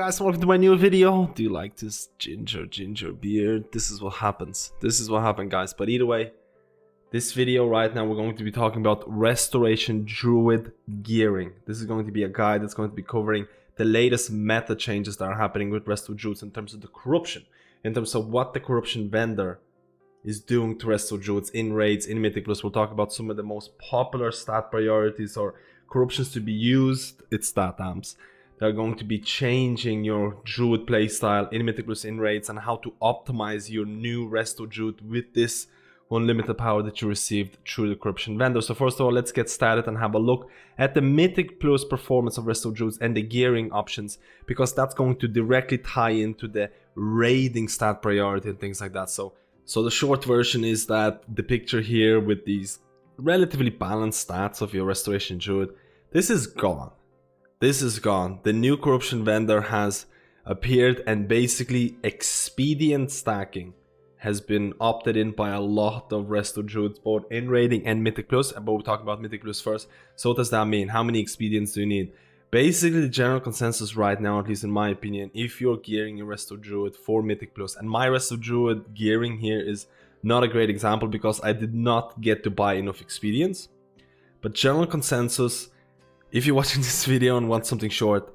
guys, welcome to my new video. Do you like this ginger beard? This is what happens. This is what happened, guys. But either way, this video right now we're going to be talking about Restoration Druid gearing. This is going to be a guide that's going to be covering the latest meta changes that are happening with Resto Druids in terms of the corruption, in terms of what the corruption vendor is doing to Resto Druids in raids, in Mythic Plus. We'll talk about some of the most popular stat priorities or corruptions to be used. It's stat amps. They're going to be changing your Druid playstyle in Mythic Plus in raids and how to optimize your new Resto Druid with this unlimited power that you received through the corruption vendor. So first of all, let's get started and have a look at the Mythic Plus performance of Resto Druids and the gearing options, because that's going to directly tie into the raiding stat priority and things like that. So the short version is that the picture here with these relatively balanced stats of your Restoration Druid, this is gone. This is gone. The new corruption vendor has appeared, and basically expedient stacking has been opted in by a lot of Resto Druids, both in raiding and Mythic Plus. But we'll talk about Mythic Plus first. So what does that mean? How many expedients do you need? Basically, the general consensus right now, at least in my opinion, if you're gearing your Resto Druid for Mythic Plus, and my Resto Druid gearing here is not a great example because I did not get to buy enough expedients. But general consensus, if you're watching this video and want something short,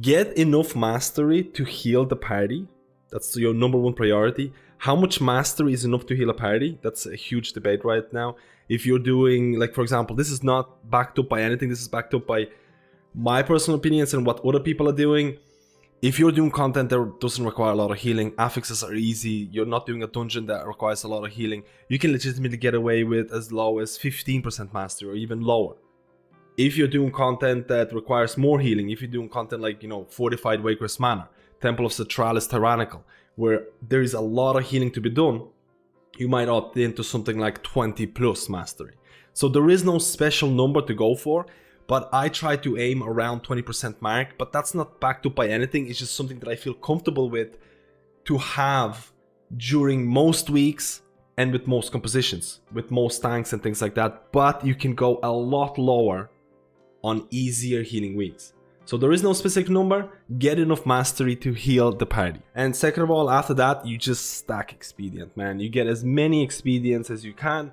get enough mastery to heal the party. That's your number one priority. How much mastery is enough to heal a party? That's a huge debate right now. If you're doing, like, for example, this is not backed up by anything. This is backed up by my personal opinions and what other people are doing. If you're doing content that doesn't require a lot of healing, affixes are easy, you're not doing a dungeon that requires a lot of healing, you can legitimately get away with as low as 15% mastery or even lower. If you're doing content that requires more healing, if you're doing content like, Fortified Waycrest Manor, Temple of Citralis Tyrannical, where there is a lot of healing to be done, you might opt into something like 20 plus mastery. So there is no special number to go for, but I try to aim around 20% mark, but that's not backed up by anything. It's just something that I feel comfortable with to have during most weeks and with most compositions, with most tanks and things like that. But you can go a lot lower on easier healing weeks. So there is no specific number. Get enough mastery to heal the party. And second of all, after that, you just stack expedient, man. You get as many expedients as you can.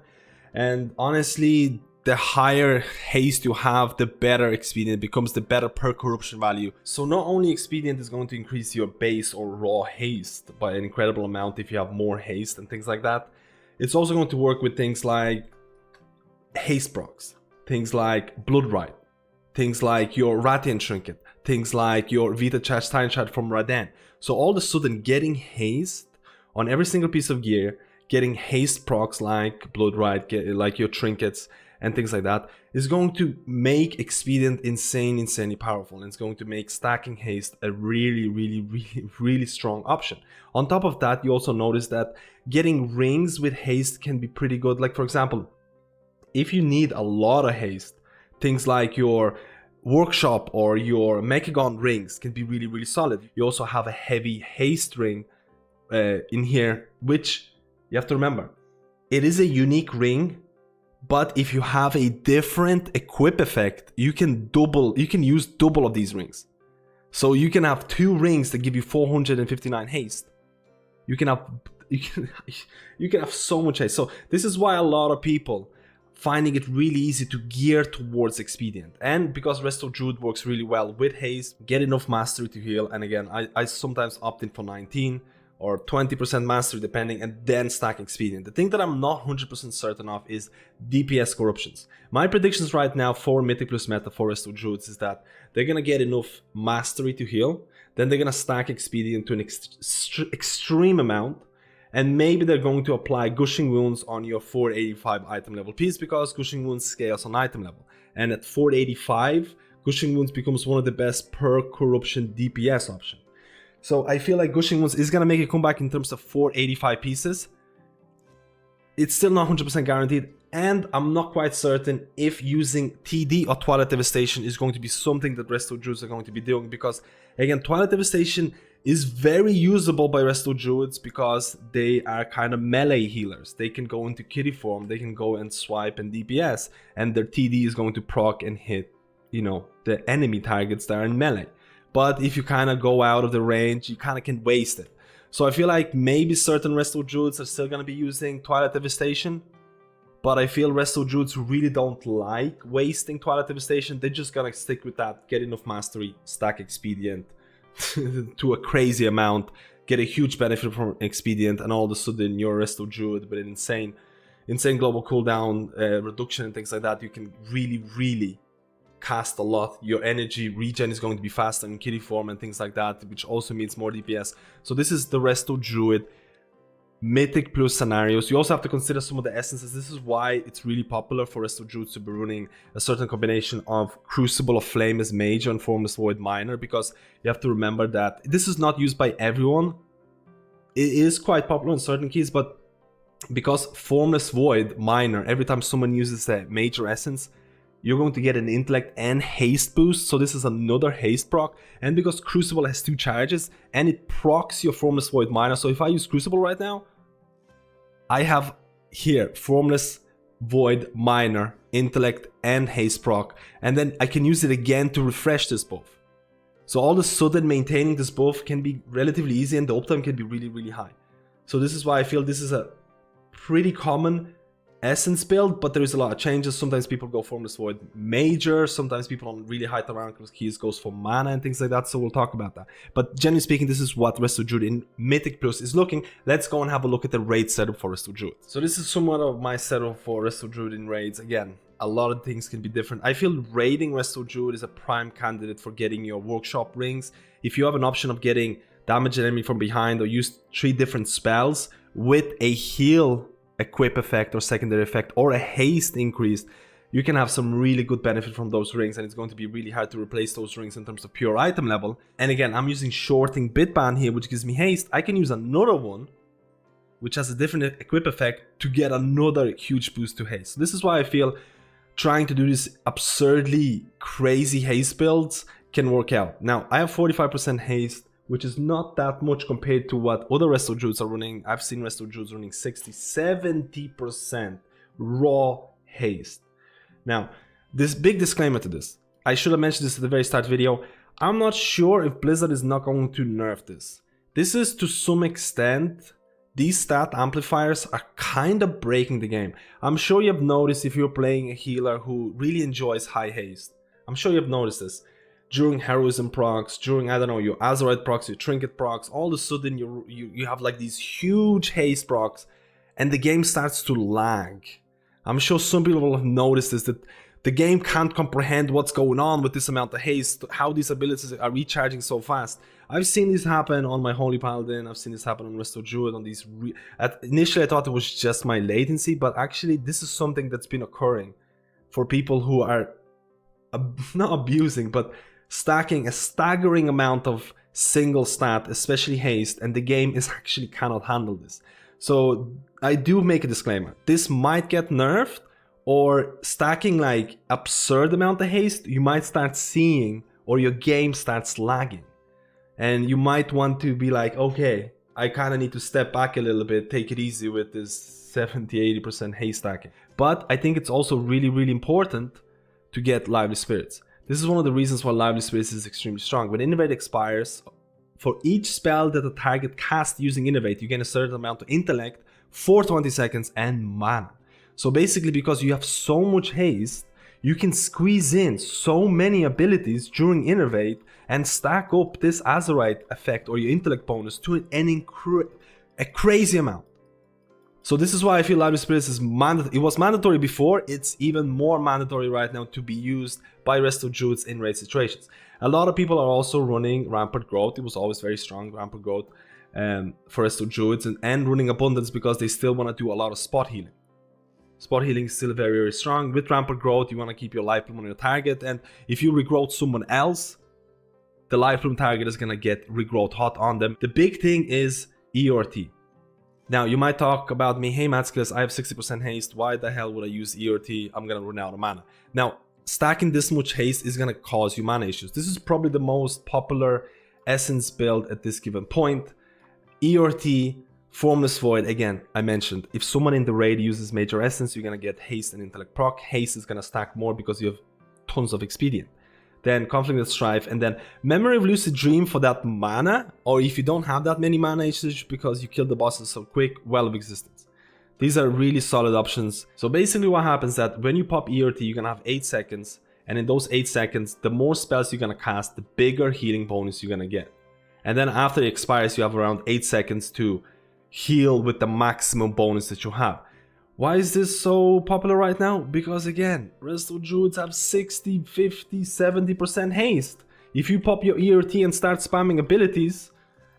And honestly, the higher haste you have, the better expedient becomes, the better per corruption value. So not only expedient is going to increase your base or raw haste by an incredible amount if you have more haste and things like that, it's also going to work with things like haste procs, things like blood rite, things like your Radiant Trinket, things like your Vita Chastain Shard from Raden. So all of a sudden, getting haste on every single piece of gear, getting haste procs like blood rite, like your trinkets and things like that, is going to make expedient insanely powerful, and it's going to make stacking haste a really strong option. On top of that, you also notice that getting rings with haste can be pretty good. Like, for example, if you need a lot of haste, things like your workshop or your Mechagon rings can be really solid. You also have a heavy haste ring in here, which you have to remember, it is a unique ring, but if you have a different equip effect, you can use double of these rings. So you can have two rings that give you 459 haste. You can have so much haste. So this is why a lot of people finding it really easy to gear towards expedient. And because Resto Druid works really well with haste, get enough mastery to heal. And again, I sometimes opt in for 19 or 20% mastery depending, and then stack expedient. The thing that I'm not 100% certain of is Dps Corruptions. My predictions right now for Mythic Plus meta for Resto Druids is that they're gonna get enough mastery to heal, then they're gonna stack expedient to an extreme amount, and maybe they're going to apply Gushing Wounds on your 485 item level piece, because Gushing Wounds scales on item level. And at 485, Gushing Wounds becomes one of the best per corruption DPS option. So I feel like Gushing Wounds is going to make a comeback in terms of 485 pieces. It's still not 100% guaranteed, and I'm not quite certain if using TD or Twilight Devastation is going to be something that Resto Druids are going to be doing, because again, Twilight Devastation is very usable by Resto Druids because they are kind of melee healers. They can go into kitty form, they can go and swipe and DPS, and their TD is going to proc and hit, the enemy targets that are in melee. but if you kind of go out of the range, you kind of can waste it. So I feel like maybe certain Resto Druids are still going to be using Twilight Devastation, but I feel Resto Druids who really don't like wasting Twilight Devastation, they're just going to stick with that, get enough mastery, stack Expedient to a crazy amount, get a huge benefit from Expedient, and all of a sudden you're a Resto Druid with an insane global cooldown, reduction and things like that. You can really cast a lot. Your energy regen is going to be faster in kitty form and things like that, which also means more DPS. So this is the Resto Druid Mythic plus scenarios. You also have to consider some of the essences. This is why it's really popular for Resto Druids to be running a certain combination of Crucible of Flame as Major and Formless Void Minor, because you have to remember that this is not used by everyone. It is quite popular in certain keys, but because Formless Void Minor, every time someone uses a Major Essence, you're going to get an intellect and haste boost, so this is another haste proc. And because Crucible has 2 charges and it procs your Formless Void Minor, so if I use Crucible right now, I have here Formless Void Minor, intellect and haste proc, and then I can use it again to refresh this buff. So all of a sudden maintaining this buff can be relatively easy and the uptime can be really high. So this is why I feel this is a pretty common essence build, but there is a lot of changes. Sometimes people go Formless Void Major, sometimes people on really high rank keys goes for mana and things like that, so we'll talk about that. But generally speaking, this is what Resto Druid in Mythic Plus is looking. Let's go and have a look at the raid setup for Resto Druid. So this is somewhat of my setup for Resto Druid in raids. Again, a lot of things can be different. I feel raiding Resto Druid is a prime candidate for getting your workshop rings. If you have an option of getting damage an enemy from behind or use 3 different spells with a heal equip effect or secondary effect or a haste increase, you can have some really good benefit from those rings, and it's going to be really hard to replace those rings in terms of pure item level. And again, I'm using shorting bitban here, which gives me haste. I can use another one which has a different equip effect to get another huge boost to haste. So this is why I feel trying to do this absurdly crazy haste builds can work out. Now I have 45% haste, which is not that much compared to what other Resto Druids are running. I've seen Resto Druids running 60-70% raw haste. Now, this big disclaimer to this. I should have mentioned this at the very start video. I'm not sure if Blizzard is not going to nerf this. This is to some extent, these stat amplifiers are kind of breaking the game. I'm sure you have noticed if you're playing a healer who really enjoys high haste. I'm sure you have noticed this. During heroism procs, during, I don't know, your Azeroth procs, your trinket procs, all of a sudden you have like these huge haste procs and the game starts to lag. I'm sure some people will have noticed this, that the game can't comprehend what's going on with this amount of haste, how these abilities are recharging so fast. I've seen this happen on my Holy Paladin, I've seen this happen on Resto Druid, on these... Initially I thought it was just my latency, but actually this is something that's been occurring for people who are not abusing, but stacking a staggering amount of single stat, especially haste, and the game is actually cannot handle this. So I do make a disclaimer. This might get nerfed, or stacking like absurd amount of haste, you might start seeing, or your game starts lagging. And you might want to be like, okay, I kind of need to step back a little bit, take it easy with this 70-80% haste stacking. But I think it's also really important to get Lively Spirits. This is one of the reasons why Lively Spirits is extremely strong. When Innovate expires, for each spell that the target casts using Innovate, you gain a certain amount of intellect for 20 seconds and mana. So basically, because you have so much haste, you can squeeze in so many abilities during Innovate and stack up this Azeroth effect or your intellect bonus to a crazy amount. So this is why I feel Lively Spirits is mandatory. It was mandatory before, it's even more mandatory right now to be used by Resto Druids in raid situations. A lot of people are also running Rampart Growth. It was always very strong, Rampart Growth, for Resto Druids, and running Abundance because they still want to do a lot of spot healing. Spot healing is still very strong. With Rampart Growth, you want to keep your life plume on your target, and if you regrowth someone else, the life plume target is going to get regrowth hot on them. The big thing is ERT. Now, you might talk about me, hey MadSkillz, I have 60% haste, why the hell would I use ERT? I'm gonna run out of mana. Now, stacking this much haste is gonna cause you mana issues. This is probably the most popular essence build at this given point. ERT, Formless Void, again, I mentioned, if someone in the raid uses Major Essence, you're gonna get haste and intellect proc. Haste is gonna stack more because you have tons of Expedient. then Conflict and Strife, and then Memory of Lucid Dream for that mana, or if you don't have that many mana usage because you killed the bosses so quick, Well of Existence. These are really solid options. So basically what happens is that when you pop ERT, you're gonna have 8 seconds, and in those 8 seconds, the more spells you're gonna cast, the bigger healing bonus you're gonna get. And then after it expires, you have around 8 seconds to heal with the maximum bonus that you have. Why is this so popular right now? Because again, Resto Druids have 60, 50, 70% haste. If you pop your ERT and start spamming abilities,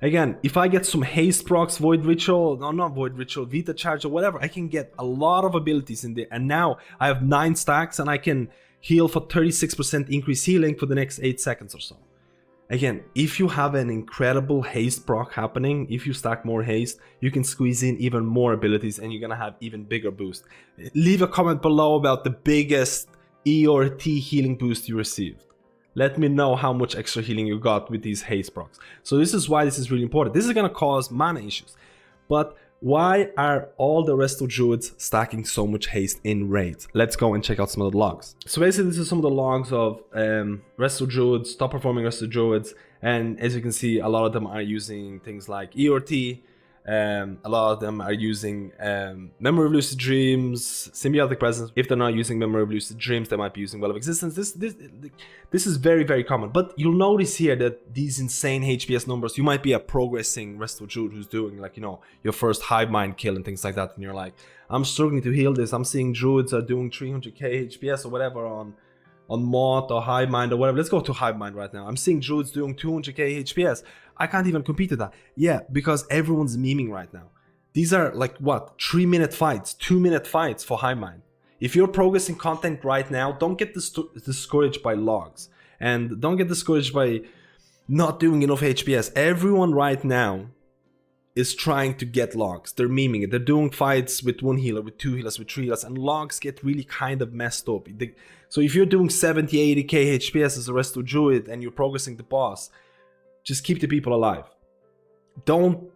again, if I get some haste procs, Void Ritual, no, not Void Ritual, Vita Charge or whatever, I can get a lot of abilities in there. And now I have 9 stacks and I can heal for 36% increased healing for the next 8 seconds or so. Again, if you have an incredible haste proc happening, if you stack more haste, you can squeeze in even more abilities and you're gonna have even bigger boost. Leave a comment below about the biggest ERT healing boost you received. Let me know how much extra healing you got with these haste procs. So this is why this is really important. This is gonna cause mana issues. But why are all the Resto Druids stacking so much haste in raids? Let's go and check out some of the logs. So basically this is some of the logs of Resto Druids, top performing Resto Druids, and as you can see, a lot of them are using things like ERT, a lot of them are using Memory of Lucid Dreams, Symbiotic Presence. If they're not using Memory of Lucid Dreams, they might be using Well of Existence. This is very, very common. But you'll notice here that these insane HPS numbers, you might be a progressing Resto Druid who's doing like, you know, your first Hive Mind kill and things like that. And you're like, I'm struggling to heal this. I'm seeing Druids are doing 300k HPS or whatever on Moth or Hive Mind or whatever. Let's go to Hive Mind right now. I'm seeing Druids doing 200k HPS. I can't even compete with that. Yeah, because everyone's memeing right now. These are like what? 3-minute fights, 2-minute fights for Hive Mind. If you're progressing content right now, don't get discouraged by logs. And don't get discouraged by not doing enough HPS. Everyone right now is trying to get logs. They're memeing it. They're doing fights with 1 healer, with 2 healers, with 3 healers, and logs get really kind of messed up. So if you're doing 70, 80k HPS as a Resto Druid and you're progressing the boss, just keep the people alive.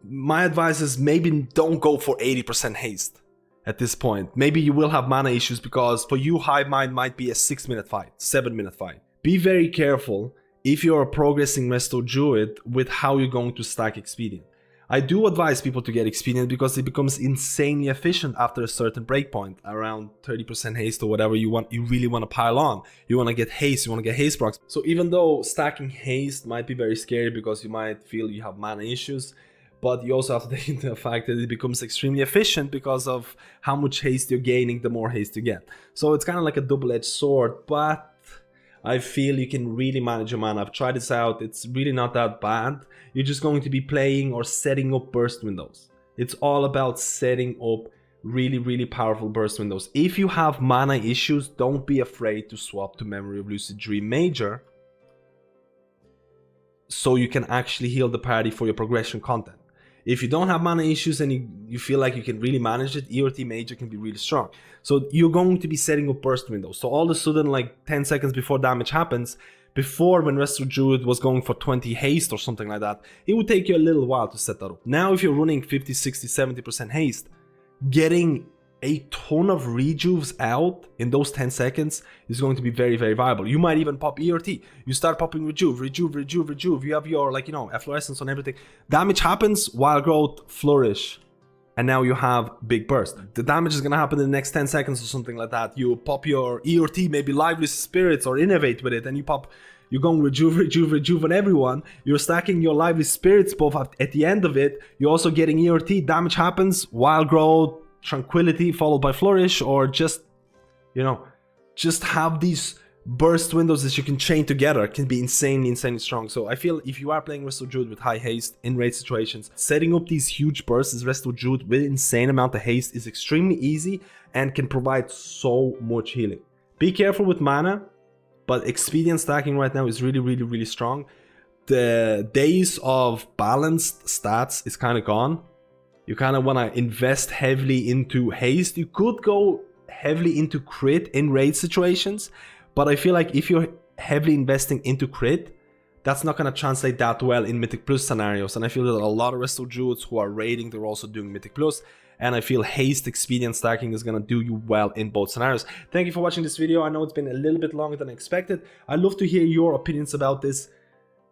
My advice is maybe don't go for 80% haste at this point. Maybe you will have mana issues because for you, Hive Mind might be a 6-minute fight, 7-minute fight. Be very careful if you're a progressing Resto Druid with how you're going to stack Expedient. I do advise people to get Expedient because it becomes insanely efficient after a certain breakpoint, around 30% haste or whatever you really want to pile on. You want to get haste, you want to get haste procs. So even though stacking haste might be very scary because you might feel you have mana issues, but you also have to take into the fact that it becomes extremely efficient because of how much haste you're gaining, the more haste you get. So it's kind of like a double-edged sword, but I feel you can really manage your mana. I've tried this out. It's really not that bad. You're just going to be playing or setting up burst windows. It's all about setting up really, really powerful burst windows. If you have mana issues, don't be afraid to swap to Memory of Lucid Dream Major so you can actually heal the party for your progression content. If you don't have mana issues and you feel like you can really manage it, ERT Major can be really strong. So you're going to be setting up burst windows. So all of a sudden, like 10 seconds before damage happens, before when Resto Druid was going for 20 haste or something like that, it would take you a little while to set that up. Now if you're running 50, 60, 70% haste, getting a ton of rejuves out in those 10 seconds is going to be very, very viable. You might even pop ERT. You start popping rejuve. You have your, like, you know, efflorescence on everything. Damage happens, wild growth, flourish. And now you have big burst. The damage is going to happen in the next 10 seconds or something like that. You pop your ERT, maybe Lively Spirits or Innovate with it, and you're going rejuve on everyone. You're stacking your Lively Spirits buff at the end of it. You're also getting ERT. Damage happens, wild growth, Tranquility followed by Flourish, or just, you know, just have these burst windows that you can chain together. It can be insanely strong. So I feel if you are playing Resto Druid with high haste in raid situations, setting up these huge bursts as Resto Druid with insane amount of haste is extremely easy and can provide so much healing. Be careful with mana, but Expedient stacking right now is really strong. The days of balanced stats is kind of gone. You kind of want to invest heavily into haste. You could go heavily into crit in raid situations, but I feel like if you're heavily investing into crit, that's not going to translate that well in Mythic Plus scenarios. And I feel that a lot of Resto Druids who are raiding, they're also doing Mythic Plus. and I feel haste expedient stacking is gonna do you well in both scenarios. Thank you for watching this video. I know it's been a little bit longer than expected. I'd love to hear your opinions about this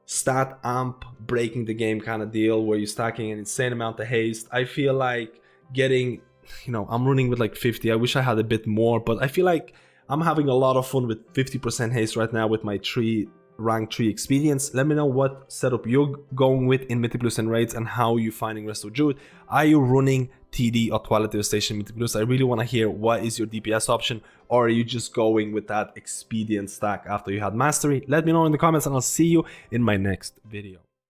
stat amp breaking the game kind of deal where you're stacking an insane amount of haste. I feel like getting, you know, I'm running with like 50. I wish I had a bit more, but I feel like I'm having a lot of fun with 50% haste right now with my rank 3 expedients. Let me know what setup you're going with in Mythic Plus and raids and how you're finding Resto Druid. Are you running TD or Twilight Devastation Mythic Plus? I really want to hear what is your DPS option, or are you just going with that expedient stack after you had mastery? Let me know in the comments and I'll see you in my next video.